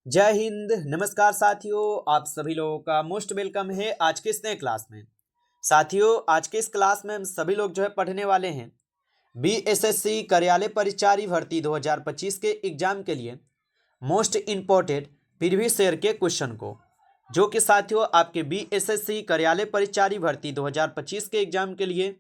जय हिंद। नमस्कार साथियों, आप सभी लोगों का मोस्ट वेलकम है आज के इस नए क्लास में। साथियों, आज के इस क्लास में हम सभी लोग जो है पढ़ने वाले हैं बीएसएससी कार्यालय परिचारी भर्ती 2025 के एग्जाम के लिए मोस्ट इम्पोर्टेंट प्रीवियस ईयर के क्वेश्चन को, जो कि साथियों आपके बीएसएससी कार्यालय परिचारी भर्ती 2025 के एग्जाम के लिए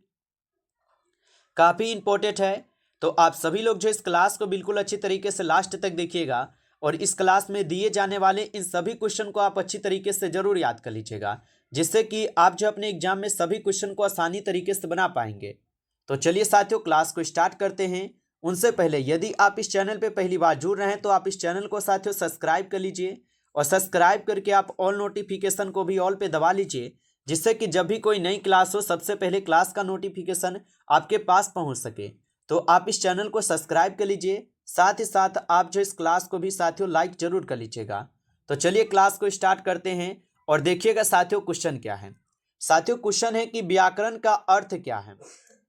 काफ़ी इम्पोर्टेंट है। तो आप सभी लोग जो इस क्लास को बिल्कुल अच्छी तरीके से लास्ट तक देखिएगा और इस क्लास में दिए जाने वाले इन सभी क्वेश्चन को आप अच्छी तरीके से जरूर याद कर लीजिएगा, जिससे कि आप जो अपने एग्जाम में सभी क्वेश्चन को आसानी तरीके से बना पाएंगे। तो चलिए साथियों, क्लास को स्टार्ट करते हैं। उनसे पहले यदि आप इस चैनल पर पहली बार जुड़ रहे हैं तो आप इस चैनल को साथियों सब्सक्राइब कर लीजिए और सब्सक्राइब करके आप ऑल नोटिफिकेशन को भी ऑल पे दबा लीजिए, जिससे कि जब भी कोई नई क्लास हो सबसे पहले क्लास का नोटिफिकेशन आपके पास पहुंच सके। तो आप इस चैनल को सब्सक्राइब कर लीजिए, साथ ही साथ आप जो इस क्लास को भी साथियों लाइक जरूर कर लीजिएगा। तो चलिए क्लास को स्टार्ट करते हैं और देखिएगा साथियों क्वेश्चन क्या है। साथियों क्वेश्चन है कि व्याकरण का अर्थ क्या है।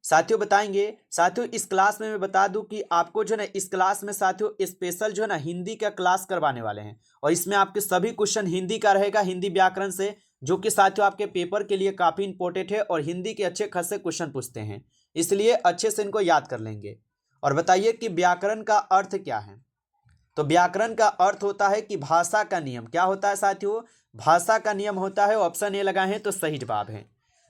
साथियों बताएंगे। साथियों इस क्लास में मैं बता दूं कि आपको जो है ना इस क्लास में साथियों स्पेशल जो है ना हिंदी का क्लास करवाने वाले हैं और इसमें आपके सभी क्वेश्चन हिंदी का रहेगा, हिंदी व्याकरण से, जो कि साथियों आपके पेपर के लिए काफ़ी इंपॉर्टेंट है और हिंदी के अच्छे खासे क्वेश्चन पूछते हैं, इसलिए अच्छे से इनको याद कर लेंगे। और बताइए कि व्याकरण का अर्थ क्या है। तो व्याकरण का अर्थ होता है कि भाषा का नियम। क्या होता है साथियों? भाषा का नियम होता है। ऑप्शन ए लगाए हैं तो सही जवाब है।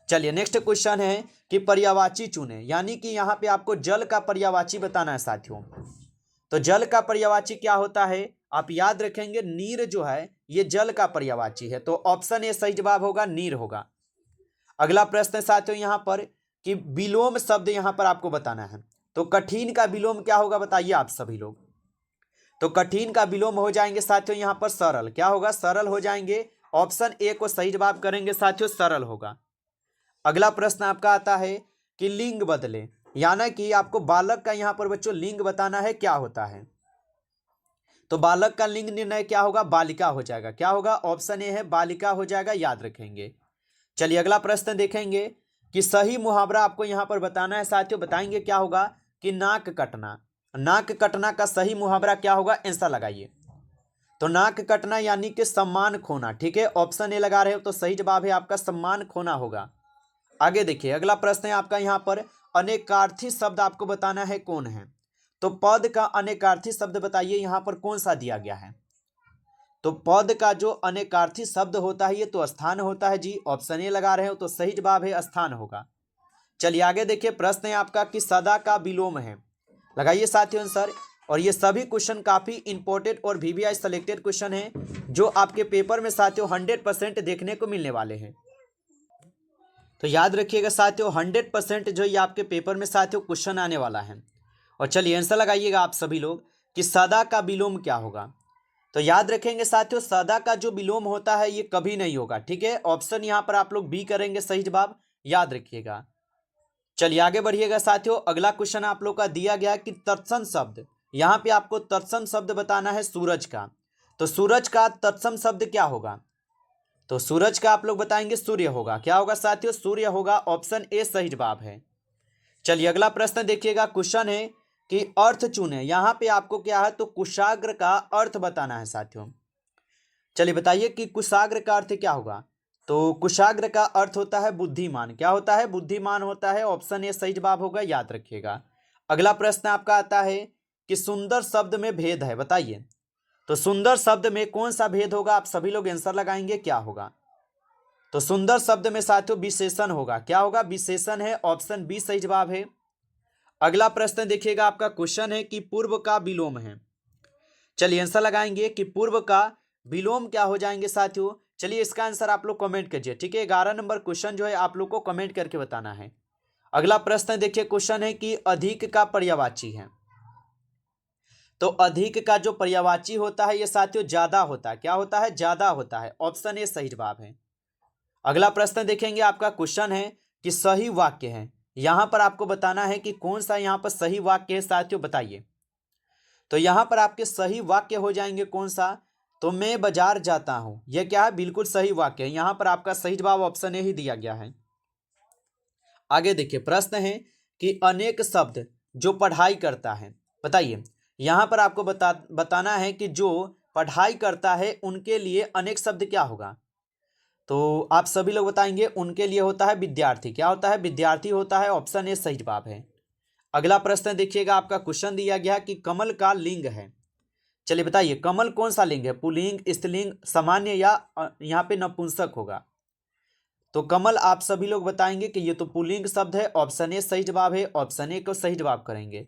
चलिए नेक्स्ट क्वेश्चन है कि पर्यायवाची चुने, यानी कि यहाँ पे आपको जल का पर्यायवाची बताना है साथियों। तो जल का पर्यायवाची क्या होता है आप याद रखेंगे, नीर जो है ये जल का पर्यायवाची है। तो ऑप्शन ए सही जवाब होगा, नीर होगा। अगला प्रश्न है साथियों यहाँ पर कि विलोम शब्द यहाँ पर आपको बताना है। तो कठिन का विलोम क्या होगा बताइए आप सभी लोग। तो कठिन का विलोम हो जाएंगे साथियों यहाँ पर सरल। क्या होगा? सरल हो जाएंगे। ऑप्शन ए को सही जवाब करेंगे साथियों, सरल होगा। अगला प्रश्न आपका आता है कि लिंग बदले, यानी कि आपको बालक का यहाँ पर बच्चों लिंग बताना है, क्या होता है। तो बालक का लिंग निर्णय क्या होगा? बालिका हो जाएगा। क्या होगा? ऑप्शन ए है बालिका हो जाएगा, याद रखेंगे। चलिए अगला प्रश्न देखेंगे कि सही मुहावरा आपको यहाँ पर बताना है साथियों। बताएंगे क्या होगा कि नाक कटना। नाक कटना का सही मुहावरा क्या होगा? आंसर लगाइए। तो नाक कटना यानी कि सम्मान खोना। ठीक है, ऑप्शन ए लगा रहे हो तो सही जवाब है आपका सम्मान खोना होगा। आगे देखिए अगला प्रश्न है आपका यहाँ पर अनेकार्थी शब्द आपको बताना है कौन है। तो पद का अनेकार्थी शब्द बताइए यहाँ पर कौन सा दिया गया है। तो पद का जो अनेकार्थी शब्द होता है ये तो स्थान होता है जी। ऑप्शन ए लगा रहे हो तो सही जवाब है स्थान होगा। चलिए आगे देखिए प्रश्न है आपका कि सदा का विलोम है। लगाइए साथियों आंसर। और ये सभी क्वेश्चन काफी इंपॉर्टेंट और वीवीआई सेलेक्टेड क्वेश्चन है, जो आपके पेपर में साथियों 100% देखने को मिलने वाले हैं। तो याद रखिएगा साथियों 100% जो ये आपके पेपर में साथियों क्वेश्चन आने वाला है। और चलिए आंसर लगाइएगा आप सभी लोग कि सदा का विलोम क्या होगा। तो याद रखेंगे साथियों सदा का जो विलोम होता है ये कभी नहीं होगा। ठीक है, ऑप्शन यहाँ पर आप लोग बी करेंगे सही जवाब, याद रखिएगा। चलिए आगे बढ़िएगा साथियों। अगला क्वेश्चन आप लोग का दिया गया कि तत्सम शब्द, यहाँ पे आपको तत्सम शब्द बताना है सूरज का। तो सूरज का तत्सम शब्द क्या होगा? तो सूरज का आप लोग बताएंगे सूर्य होगा। क्या होगा साथियों? सूर्य होगा। ऑप्शन ए सही जवाब है। चलिए अगला प्रश्न देखिएगा। क्वेश्चन है कि अर्थ चुने, यहाँ पे आपको क्या है तो कुशाग्र का अर्थ बताना है साथियों। चलिए बताइए कि कुशाग्र का अर्थ क्या होगा। तो कुशाग्र का अर्थ होता है बुद्धिमान। क्या होता है? बुद्धिमान होता है। ऑप्शन ए सही जवाब होगा, याद रखिएगा। अगला प्रश्न आपका आता है कि सुंदर शब्द में भेद है, बताइए। तो सुंदर शब्द में कौन सा भेद होगा? आप सभी लोग आंसर लगाएंगे, क्या होगा। तो सुंदर शब्द में साथियों विशेषण होगा। क्या होगा? विशेषण है। ऑप्शन बी सही जवाब है। अगला प्रश्न देखिएगा आपका क्वेश्चन है कि पूर्व का विलोम है। चलिए आंसर लगाएंगे कि पूर्व का विलोम क्या हो जाएंगे साथियों। चलिए इसका आंसर आप लोग कमेंट कीजिए। ठीक है, 11 नंबर क्वेश्चन जो है आप लोग को कमेंट करके बताना है। अगला प्रश्न देखिए क्वेश्चन है कि अधिक का पर्यायवाची है। तो अधिक का जो पर्यायवाची होता है ये साथियों ज्यादा होता है। क्या होता है? ज्यादा होता है। ऑप्शन ए सही जवाब है। अगला प्रश्न देखेंगे आपका क्वेश्चन है कि सही वाक्य है। यहां पर आपको बताना है कि कौन सा यहां पर सही वाक्य है साथियों, बताइए। तो यहां पर आपके सही वाक्य हो जाएंगे कौन सा? तो मैं बाजार जाता हूं, यह क्या है? बिल्कुल सही वाक्य है। यहां पर आपका सही जवाब ऑप्शन ए ही दिया गया है। आगे देखिए प्रश्न है कि अनेक शब्द जो पढ़ाई करता है, बताइए। यहां पर आपको बताना है कि जो पढ़ाई करता है उनके लिए अनेक शब्द क्या होगा? तो आप सभी लोग बताएंगे उनके लिए होता है विद्यार्थी। क्या होता है? विद्यार्थी होता है। ऑप्शन ए सही जवाब है। अगला प्रश्न देखिएगा, आपका क्वेश्चन दिया गया कि कमल का लिंग है। चलिए बताइए कमल कौन सा लिंग है? पुल्लिंग, स्त्रीलिंग, सामान्य या यहाँ पे नपुंसक होगा? तो कमल आप सभी लोग बताएंगे कि ये तो पुल्लिंग शब्द है। ऑप्शन ए सही जवाब है। ऑप्शन ए को सही जवाब करेंगे।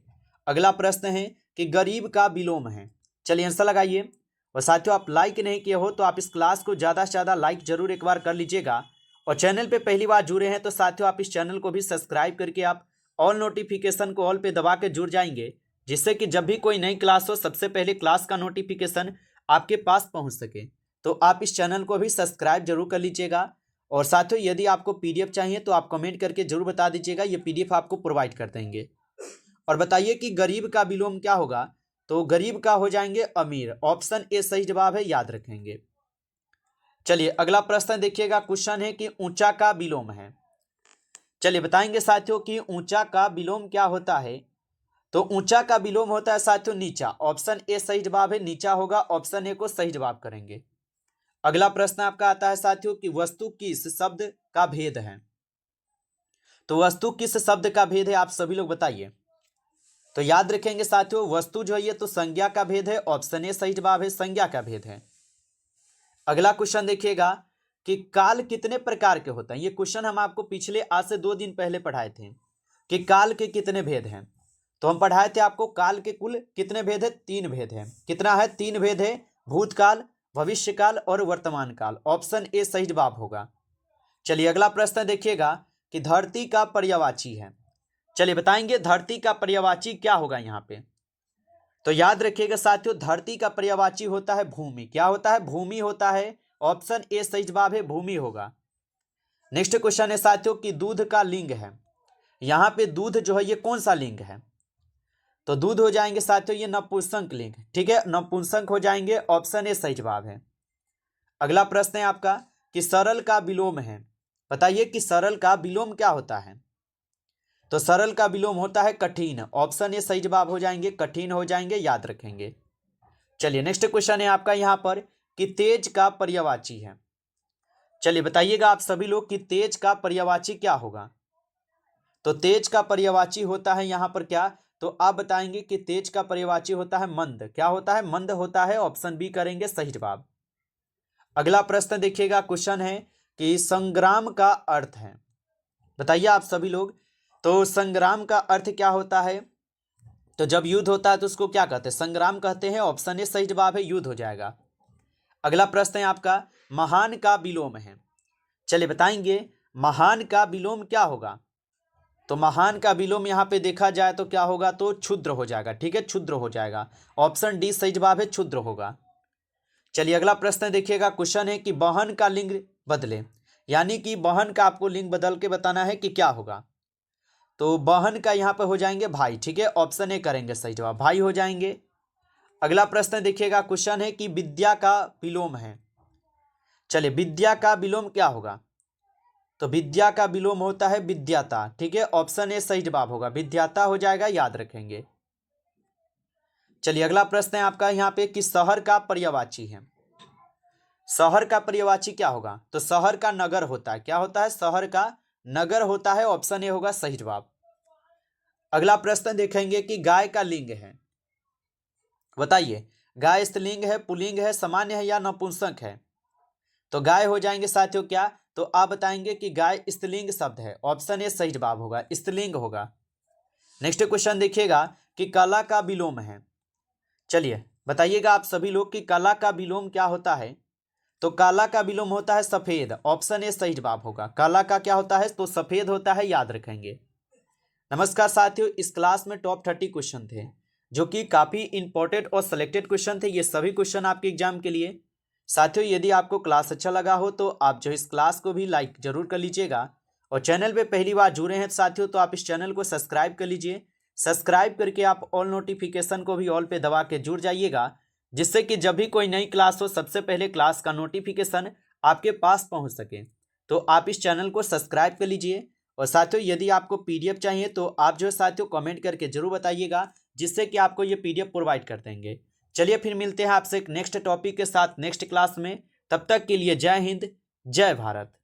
अगला प्रश्न है कि गरीब का विलोम है। चलिए आंसर लगाइए। और साथियों आप लाइक नहीं किए हो तो आप इस क्लास को ज़्यादा से ज़्यादा लाइक जरूर एक बार कर लीजिएगा। और चैनल पे पहली बार जुड़े हैं तो साथियों आप इस चैनल को भी सब्सक्राइब करके आप ऑल नोटिफिकेशन को ऑल पे दबा के जुड़ जाएंगे, जिससे कि जब भी कोई नई क्लास हो सबसे पहले क्लास का नोटिफिकेशन आपके पास पहुंच सके। तो आप इस चैनल को भी सब्सक्राइब जरूर कर लीजिएगा। और साथियों यदि आपको पीडीएफ चाहिए तो आप कमेंट करके जरूर बता दीजिएगा, ये पीडीएफ आपको प्रोवाइड कर देंगे। और बताइए कि गरीब का विलोम क्या होगा? तो गरीब का हो जाएंगे अमीर। ऑप्शन ए सही जवाब है, याद रखेंगे। चलिए अगला प्रश्न देखिएगा, क्वेश्चन है कि ऊंचा का विलोम है। चलिए बताएंगे साथियों कि ऊंचा का विलोम क्या होता है? तो ऊंचा का विलोम होता है साथियों नीचा। ऑप्शन ए सही जवाब है, नीचा होगा। ऑप्शन ए को सही जवाब करेंगे। अगला प्रश्न आपका आता है साथियों कि वस्तु किस शब्द का भेद है? तो वस्तु किस शब्द का भेद है आप सभी लोग बताइए। तो याद रखेंगे साथियों वस्तु जो है ये तो संज्ञा का भेद है। ऑप्शन ए सही जवाब है, संज्ञा का भेद है। अगला क्वेश्चन देखिएगा कि काल कितने प्रकार के होते हैं। ये क्वेश्चन हम आपको पिछले आज से 2 दिन पहले पढ़ाए थे कि काल के कितने भेद हैं। तो हम पढ़ाए थे आपको काल के कुल कितने भेद है? 3 भेद है। कितना है? 3 भेद है, भूतकाल, भविष्यकाल और वर्तमान काल। ऑप्शन ए सही जवाब होगा। चलिए अगला प्रश्न देखिएगा कि धरती का पर्यायवाची है। चलिए बताएंगे धरती का पर्यायवाची क्या होगा यहाँ पे। तो याद रखिएगा साथियों धरती का पर्यायवाची होता है भूमि। क्या होता है? भूमि होता है। ऑप्शन ए सही जवाब है, भूमि होगा। नेक्स्ट क्वेश्चन है साथियों कि दूध का लिंग है। यहाँ पे दूध जो है ये कौन सा लिंग है? तो दूध हो जाएंगे साथियों ये नपुंसक लिंग। ठीक है, नपुंसक हो जाएंगे। ऑप्शन ए सही जवाब है। अगला प्रश्न है आपका कि सरल का विलोम है। बताइए कि सरल का विलोम क्या होता है? तो सरल का विलोम होता है कठिन। ऑप्शन ए सही जवाब हो जाएंगे, कठिन हो जाएंगे, याद रखेंगे। चलिए नेक्स्ट क्वेश्चन है आपका यहाँ पर कि तेज का पर्यायवाची है। चलिए बताइएगा आप सभी लोग कि तेज का पर्यायवाची क्या होगा? तो तेज का पर्यायवाची होता है यहाँ पर क्या? तो आप बताएंगे कि तेज का पर्यायवाची होता है मंद। क्या होता है? मंद होता है। ऑप्शन बी करेंगे सही जवाब। अगला प्रश्न देखिएगा, क्वेश्चन है कि संग्राम का अर्थ है। बताइए आप सभी लोग तो संग्राम का अर्थ क्या होता है? तो जब युद्ध होता है तो उसको क्या कहते हैं? संग्राम कहते हैं। ऑप्शन ए सही जवाब है, युद्ध हो जाएगा। अगला प्रश्न है आपका महान का विलोम है। चलिए बताएंगे महान का विलोम क्या होगा? तो महान का विलोम यहाँ पे देखा जाए तो क्या होगा? तो क्षुद्र हो जाएगा। ठीक है, क्षुद्र हो जाएगा। ऑप्शन डी सही जवाब है, क्षुद्र होगा। चलिए अगला प्रश्न देखिएगा, क्वेश्चन है कि बहन का लिंग बदले। यानी कि बहन का आपको लिंग बदल के बताना है कि क्या होगा। तो बहन का यहाँ पे हो जाएंगे भाई। ठीक है, ऑप्शन ए करेंगे सही जवाब, भाई हो जाएंगे। अगला प्रश्न देखिएगा, क्वेश्चन है कि विद्या का विलोम है। चलिए विद्या का विलोम क्या होगा? तो विद्या का विलोम होता है विद्याता। ठीक है, ऑप्शन ए सही जवाब होगा, विद्याता हो जाएगा, याद रखेंगे। चलिए अगला प्रश्न है आपका यहाँ पे कि शहर का पर्यायवाची है। शहर का पर्यायवाची क्या होगा? तो शहर का नगर होता है। क्या होता है? शहर का नगर होता है। ऑप्शन ए होगा सही जवाब। अगला प्रश्न देखेंगे कि गाय का लिंग है। बताइए गाय स्त्रीलिंग है, पुल्लिंग है, सामान्य है या नपुंसक है? तो गाय हो जाएंगे साथियों क्या? तो आप बताएंगे कि गाय स्त्रीलिंग शब्द है। ऑप्शन ए सही जवाब होगा, स्त्रीलिंग होगा। नेक्स्ट क्वेश्चन देखिएगा कि कला का विलोम है। चलिए बताइएगा आप सभी लोग कि कला का विलोम क्या होता है? तो काला का विलोम होता है सफेद। ऑप्शन ए सही जवाब होगा। काला का क्या होता है? तो सफेद होता है, याद रखेंगे। नमस्कार साथियों, इस क्लास में टॉप 30 क्वेश्चन थे जो कि काफ़ी इंपॉर्टेंट और सिलेक्टेड क्वेश्चन थे। ये सभी क्वेश्चन आपके एग्जाम के लिए। साथियों यदि आपको क्लास अच्छा लगा हो तो आप जो इस क्लास को भी लाइक जरूर कर लीजिएगा। और चैनल पे पहली बार जुड़े हैं साथियों तो आप इस चैनल को सब्सक्राइब कर लीजिए। सब्सक्राइब करके आप ऑल नोटिफिकेशन को भी ऑल पे दबा के जुड़ जाइएगा, जिससे कि जब भी कोई नई क्लास हो सबसे पहले क्लास का नोटिफिकेशन आपके पास पहुंच सके। तो आप इस चैनल को सब्सक्राइब कर लीजिए। और साथियों यदि आपको पीडीएफ चाहिए तो आप जो है साथियों कमेंट करके जरूर बताइएगा, जिससे कि आपको ये पीडीएफ प्रोवाइड कर देंगे। चलिए फिर मिलते हैं आपसे एक नेक्स्ट टॉपिक के साथ नेक्स्ट क्लास में। तब तक के लिए जय हिंद, जय भारत।